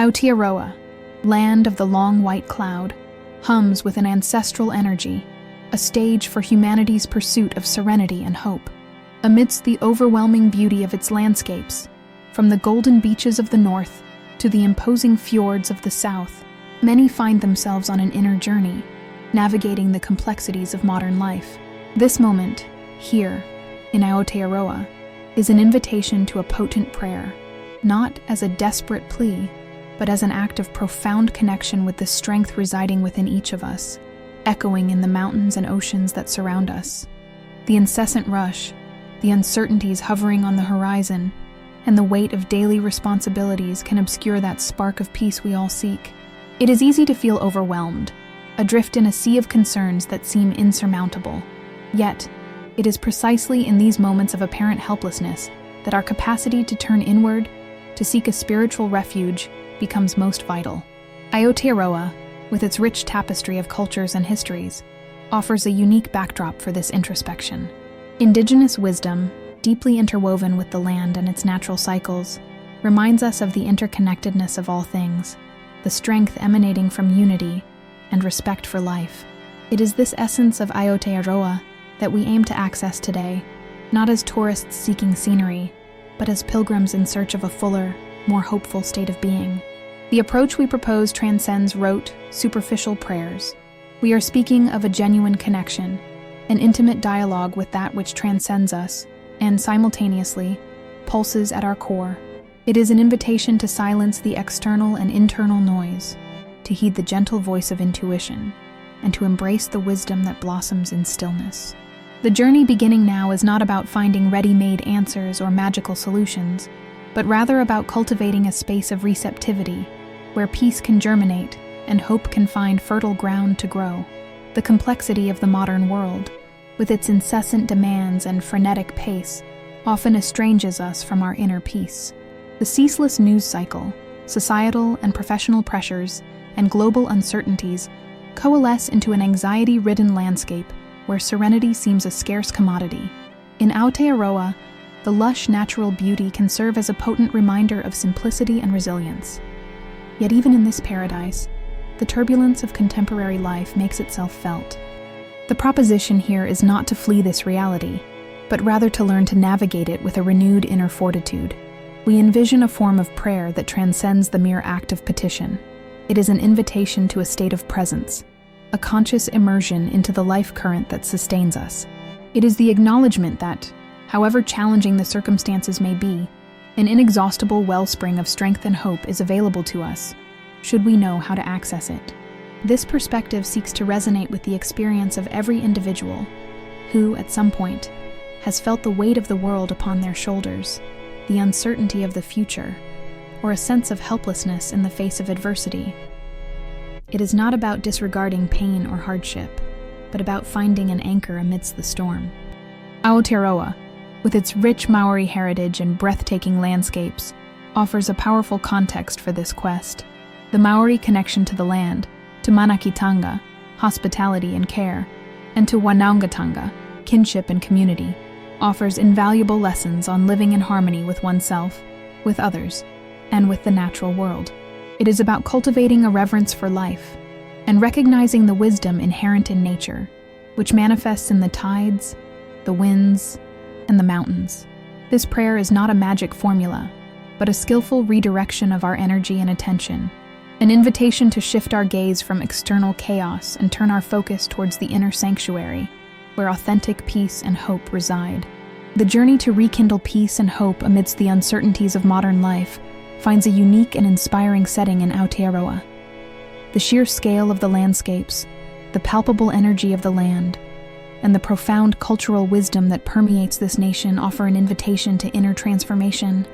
Aotearoa, land of the long white cloud, hums with an ancestral energy, a stage for humanity's pursuit of serenity and hope. Amidst the overwhelming beauty of its landscapes, from the golden beaches of the north to the imposing fjords of the south, many find themselves on an inner journey, navigating the complexities of modern life. This moment, here, in Aotearoa, is an invitation to a potent prayer, not as a desperate plea, but as an act of profound connection with the strength residing within each of us, echoing in the mountains and oceans that surround us. The incessant rush, the uncertainties hovering on the horizon, and the weight of daily responsibilities can obscure that spark of peace we all seek. It is easy to feel overwhelmed, adrift in a sea of concerns that seem insurmountable. Yet, it is precisely in these moments of apparent helplessness that our capacity to turn inward, to seek a spiritual refuge, becomes most vital. Aotearoa, with its rich tapestry of cultures and histories, offers a unique backdrop for this introspection. Indigenous wisdom, deeply interwoven with the land and its natural cycles, reminds us of the interconnectedness of all things, the strength emanating from unity and respect for life. It is this essence of Aotearoa that we aim to access today, not as tourists seeking scenery, but as pilgrims in search of a fuller, more hopeful state of being. The approach we propose transcends rote, superficial prayers. We are speaking of a genuine connection, an intimate dialogue with that which transcends us, and simultaneously, pulses at our core. It is an invitation to silence the external and internal noise, to heed the gentle voice of intuition, and to embrace the wisdom that blossoms in stillness. The journey beginning now is not about finding ready-made answers or magical solutions, but rather about cultivating a space of receptivity, where peace can germinate and hope can find fertile ground to grow. The complexity of the modern world, with its incessant demands and frenetic pace, often estranges us from our inner peace. The ceaseless news cycle, societal and professional pressures, and global uncertainties coalesce into an anxiety-ridden landscape where serenity seems a scarce commodity. In Aotearoa, the lush natural beauty can serve as a potent reminder of simplicity and resilience. Yet even in this paradise, the turbulence of contemporary life makes itself felt. The proposition here is not to flee this reality, but rather to learn to navigate it with a renewed inner fortitude. We envision a form of prayer that transcends the mere act of petition. It is an invitation to a state of presence, a conscious immersion into the life current that sustains us. It is the acknowledgement that, however challenging the circumstances may be, an inexhaustible wellspring of strength and hope is available to us, should we know how to access it. This perspective seeks to resonate with the experience of every individual who, at some point, has felt the weight of the world upon their shoulders, the uncertainty of the future, or a sense of helplessness in the face of adversity. It is not about disregarding pain or hardship, but about finding an anchor amidst the storm. Aotearoa, with its rich Māori heritage and breathtaking landscapes, offers a powerful context for this quest. The Māori connection to the land, to manakitanga, hospitality and care, and to wanaungatanga, kinship and community, offers invaluable lessons on living in harmony with oneself, with others, and with the natural world. It is about cultivating a reverence for life and recognizing the wisdom inherent in nature, which manifests in the tides, the winds, and the mountains. This prayer is not a magic formula, but a skillful redirection of our energy and attention, an invitation to shift our gaze from external chaos and turn our focus towards the inner sanctuary, where authentic peace and hope reside. The journey to rekindle peace and hope amidst the uncertainties of modern life finds a unique and inspiring setting in Aotearoa. The sheer scale of the landscapes, the palpable energy of the land, and the profound cultural wisdom that permeates this nation offer an invitation to inner transformation.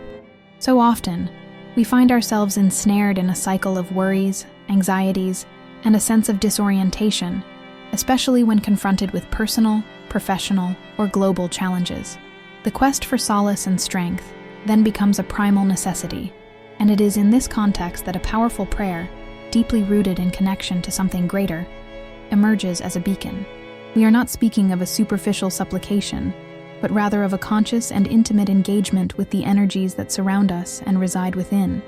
So often, we find ourselves ensnared in a cycle of worries, anxieties, and a sense of disorientation, especially when confronted with personal, professional, or global challenges. The quest for solace and strength then becomes a primal necessity, and it is in this context that a powerful prayer, deeply rooted in connection to something greater, emerges as a beacon. We are not speaking of a superficial supplication, but rather of a conscious and intimate engagement with the energies that surround us and reside within.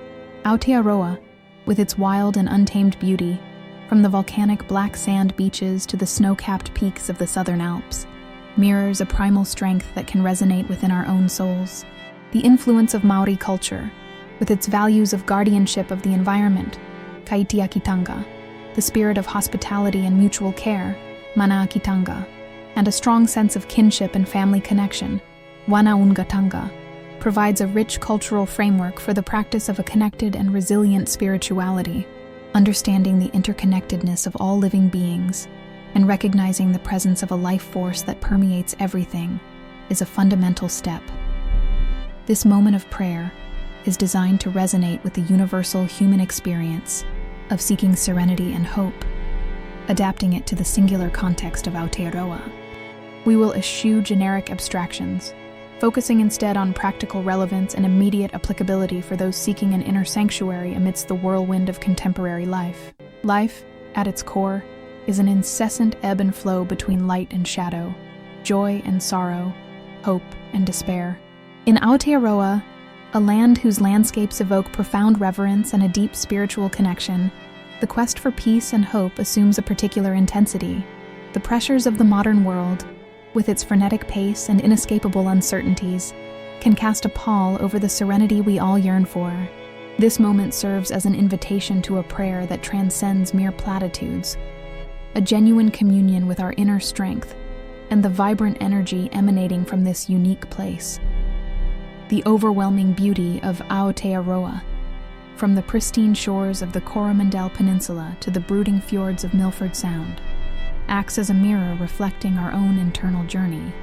Aotearoa, with its wild and untamed beauty, from the volcanic black sand beaches to the snow-capped peaks of the southern Alps, mirrors a primal strength that can resonate within our own souls. The influence of Māori culture, with its values of guardianship of the environment, kaitiakitanga, the spirit of hospitality and mutual care, manaakitanga, and a strong sense of kinship and family connection, wanaungatanga, provides a rich cultural framework for the practice of a connected and resilient spirituality. Understanding the interconnectedness of all living beings and recognizing the presence of a life force that permeates everything is a fundamental step. This moment of prayer is designed to resonate with the universal human experience of seeking serenity and hope, adapting it to the singular context of Aotearoa. We will eschew generic abstractions, focusing instead on practical relevance and immediate applicability for those seeking an inner sanctuary amidst the whirlwind of contemporary life. Life, at its core, is an incessant ebb and flow between light and shadow, joy and sorrow, hope and despair. In Aotearoa, a land whose landscapes evoke profound reverence and a deep spiritual connection, the quest for peace and hope assumes a particular intensity. The pressures of the modern world, with its frenetic pace and inescapable uncertainties, can cast a pall over the serenity we all yearn for. This moment serves as an invitation to a prayer that transcends mere platitudes, a genuine communion with our inner strength and the vibrant energy emanating from this unique place. The overwhelming beauty of Aotearoa, from the pristine shores of the Coromandel Peninsula to the brooding fjords of Milford Sound, acts as a mirror reflecting our own internal journey.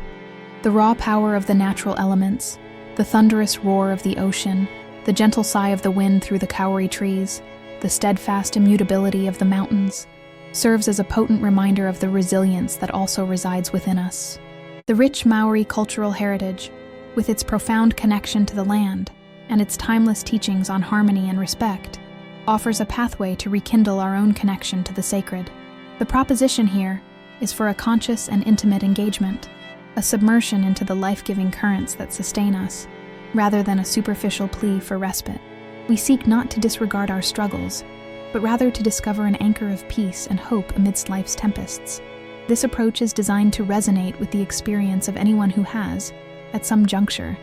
The raw power of the natural elements, the thunderous roar of the ocean, the gentle sigh of the wind through the kauri trees, the steadfast immutability of the mountains, serves as a potent reminder of the resilience that also resides within us. The rich Māori cultural heritage, with its profound connection to the land and its timeless teachings on harmony and respect, offers a pathway to rekindle our own connection to the sacred. The proposition here is for a conscious and intimate engagement, a submersion into the life-giving currents that sustain us, rather than a superficial plea for respite. We seek not to disregard our struggles, but rather to discover an anchor of peace and hope amidst life's tempests. This approach is designed to resonate with the experience of anyone who has, at some juncture,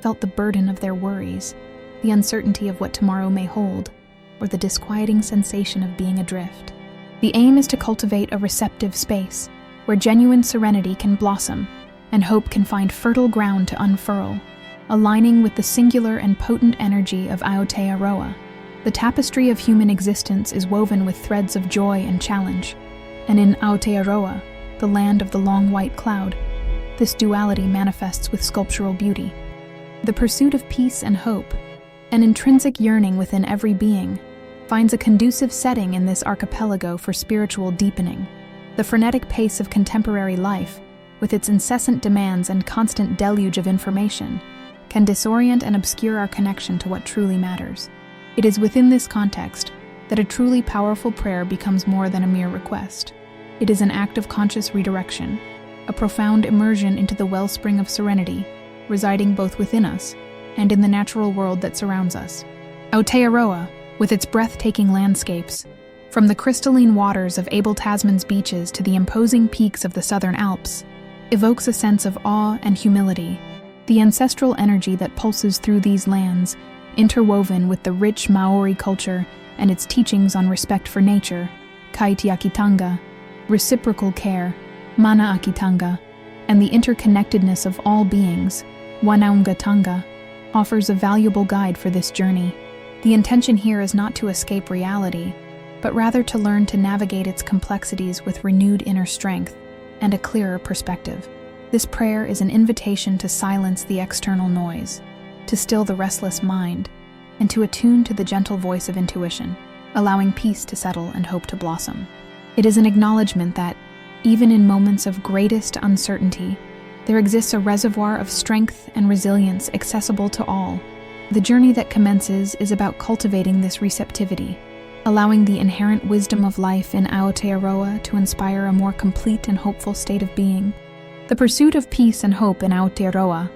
felt the burden of their worries, the uncertainty of what tomorrow may hold, or the disquieting sensation of being adrift. The aim is to cultivate a receptive space where genuine serenity can blossom and hope can find fertile ground to unfurl, aligning with the singular and potent energy of Aotearoa. The tapestry of human existence is woven with threads of joy and challenge, and in Aotearoa, the land of the long white cloud, this duality manifests with sculptural beauty. The pursuit of peace and hope, an intrinsic yearning within every being, finds a conducive setting in this archipelago for spiritual deepening. The frenetic pace of contemporary life, with its incessant demands and constant deluge of information, can disorient and obscure our connection to what truly matters. It is within this context that a truly powerful prayer becomes more than a mere request. It is an act of conscious redirection, a profound immersion into the wellspring of serenity, residing both within us and in the natural world that surrounds us. Aotearoa, with its breathtaking landscapes, from the crystalline waters of Abel Tasman's beaches to the imposing peaks of the southern Alps, evokes a sense of awe and humility. The ancestral energy that pulses through these lands, interwoven with the rich Māori culture and its teachings on respect for nature, kaitiakitanga, reciprocal care, manaakitanga, and the interconnectedness of all beings, wanaungatanga, offers a valuable guide for this journey. The intention here is not to escape reality, but rather to learn to navigate its complexities with renewed inner strength and a clearer perspective. This prayer is an invitation to silence the external noise, to still the restless mind, and to attune to the gentle voice of intuition, allowing peace to settle and hope to blossom. It is an acknowledgement that, even in moments of greatest uncertainty, there exists a reservoir of strength and resilience accessible to all. The journey that commences is about cultivating this receptivity, allowing the inherent wisdom of life in Aotearoa to inspire a more complete and hopeful state of being. The pursuit of peace and hope in Aotearoa